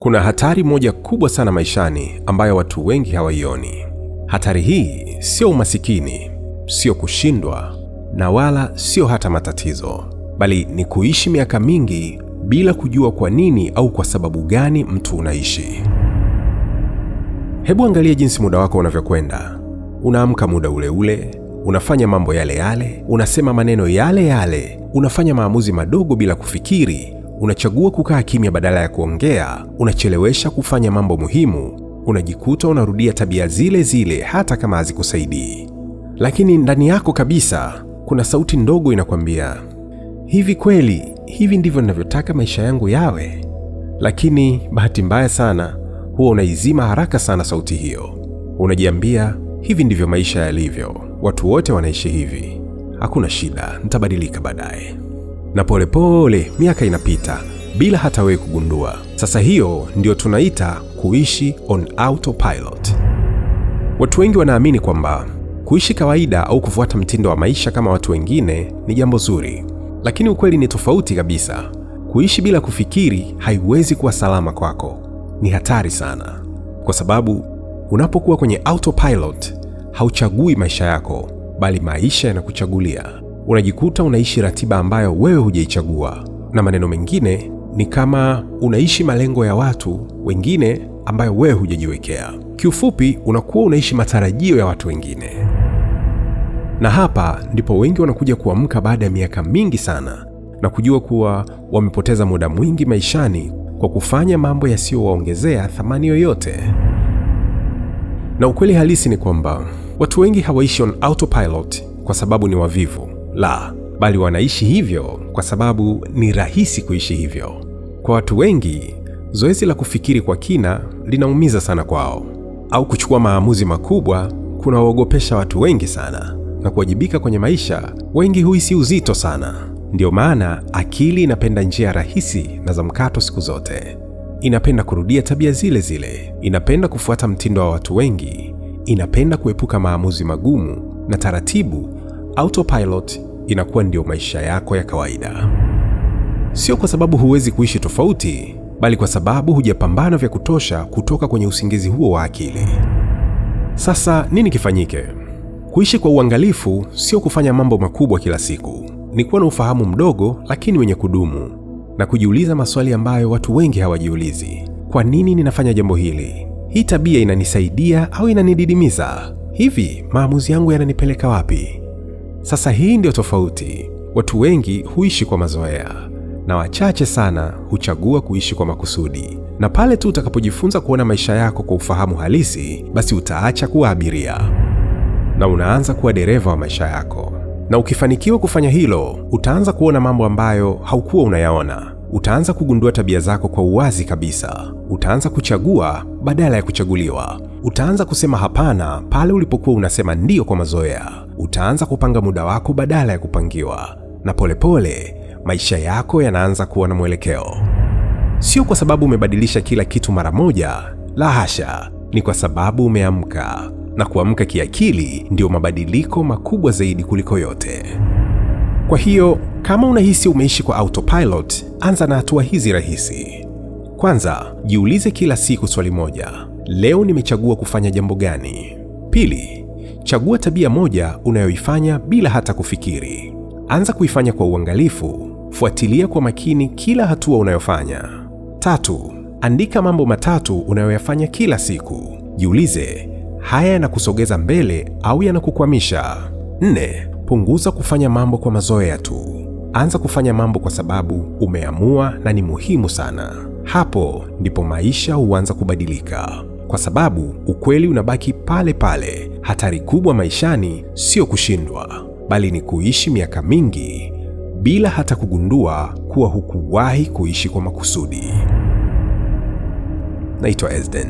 Kuna hatari moja kubwa sana maishani ambayo watu wengi hawaioni. Hatari hii sio umasikini, sio kushindwa, na wala sio hata matatizo, bali ni kuishi miaka mingi bila kujua kwa nini au kwa sababu gani mtu unaishi. Hebu angalia jinsi muda wako unavyokwenda. Unaamka muda ule ule, unafanya mambo yale yale, unasema maneno yale yale, unafanya maamuzi madogo bila kufikiri, unachagua kukaa kimya badala ya kuongea, unachelewesha kufanya mambo muhimu, unajikuta unarudia tabia zile zile hata kama hazikusaidii. Lakini ndani yako kabisa kuna sauti ndogo inakwambia, hivi kweli, hivi ndivyo ninavyotaka maisha yangu yawe? Lakini bahati mbaya sana, huwa unaizima haraka sana sauti hiyo. Unajiambia, hivi ndivyo maisha yalivyo, watu wote wanaishi hivi, hakuna shida, nitabadilika baadaye. Na polepole miaka inapita bila hata wewe kugundua. Sasa hiyo ndio tunaita kuishi on autopilot. Watu wengi wanaamini kwamba kuishi kawaida au kufuata mtindo wa maisha kama watu wengine ni jambo zuri, lakini ukweli ni tofauti kabisa. Kuishi bila kufikiri haiwezi kuwa salama kwako. Ni hatari sana, kwa sababu unapokuwa kwenye autopilot hauchagui maisha yako, bali maisha yanakuchagulia. Unajikuta unaishi ratiba ambayo wewe hujaichagua, na maneno mengine ni kama unaishi malengo ya watu wengine ambayo wewe hujajiwekea. Kiufupi, unakuwa unaishi matarajio ya watu wengine. Na hapa ndipo wengi wanakuja kuamka baada ya miaka mingi sana na kujua kuwa wamepoteza muda mwingi maishani kwa kufanya mambo yasiyowaongezea thamani yoyote. Na ukweli halisi ni kwamba watu wengi hawaishi on autopilot kwa sababu ni wavivu, la, bali wanaishi hivyo kwa sababu ni rahisi kuishi hivyo. Kwa watu wengi, zoezi la kufikiri kwa kina linaumiza sana kwao, au kuchukua maamuzi makubwa kunawaogopesha watu wengi sana, na kuwajibika kwenye maisha wengi huhisi uzito sana. Ndio maana akili inapenda njia rahisi na za mkato siku zote. Inapenda kurudia tabia zile zile, inapenda kufuata mtindo wa watu wengi, inapenda kuepuka maamuzi magumu, na taratibu autopilot inakuwa ndio maisha yako ya kawaida. Sio kwa sababu huwezi kuishi tofauti, bali kwa sababu hujapambana vya kutosha kutoka kwenye usingizi huo wa akili. Sasa nini kifanyike? Kuishi kwa uangalifu sio kufanya mambo makubwa kila siku. Ni kuwa na ufahamu mdogo lakini wenye kudumu, na kujiuliza maswali ambayo watu wengi hawajiulizi. Kwa nini ninafanya jambo hili? Hii tabia inanisaidia au inanididimiza? Hivi maamuzi yangu yananipeleka wapi? Sasa hii ndio tofauti. Watu wengi huishi kwa mazoea, na wachache sana huchagua kuishi kwa makusudi. Na pale tu utakapojifunza kuona maisha yako kwa ufahamu halisi, basi utaacha kuwa abiria na unaanza kuwa dereva wa maisha yako. Na ukifanikiwa kufanya hilo, utaanza kuona mambo ambayo haukuwa unayaona. Utaanza kugundua tabia zako kwa uwazi kabisa. Utaanza kuchagua badala ya kuchaguliwa. Utaanza kusema hapana pale ulipokuwa unasema ndio kwa mazoea. Utaanza kupanga muda wako badala ya kupangiwa. Na polepole maisha yako yanaanza kuwa na mwelekeo. Sio kwa sababu umebadilisha kila kitu mara moja, la hasha. Ni kwa sababu umeamka. Na kuamka kiakili ndio mabadiliko makubwa zaidi kuliko yote. Kwa hiyo, kama unahisi umeishi kwa autopilot, anza na hatua hizi rahisi. Kwanza, jiulize kila siku swali moja: leo nimechagua kufanya jambo gani? Pili, chagua tabia moja unayoifanya bila hata kufikiri. Anza kuifanya kwa uangalifu, fuatilia kwa makini kila hatua unayofanya. Tatu, andika mambo matatu unayoyafanya kila siku. Jiulize, haya yanakusogeza mbele au yanakukwamisha? 4. Punguza kufanya mambo kwa mazoea tu. Anza kufanya mambo kwa sababu umeamua na ni muhimu sana. Hapo ndipo maisha huanza kubadilika, kwa sababu ukweli unabaki pale pale. Hatari kubwa maishani sio kushindwa, bali ni kuishi miaka mingi bila hata kugundua kuwa hukuwahi kuishi kwa makusudi. Naitwa Ezden.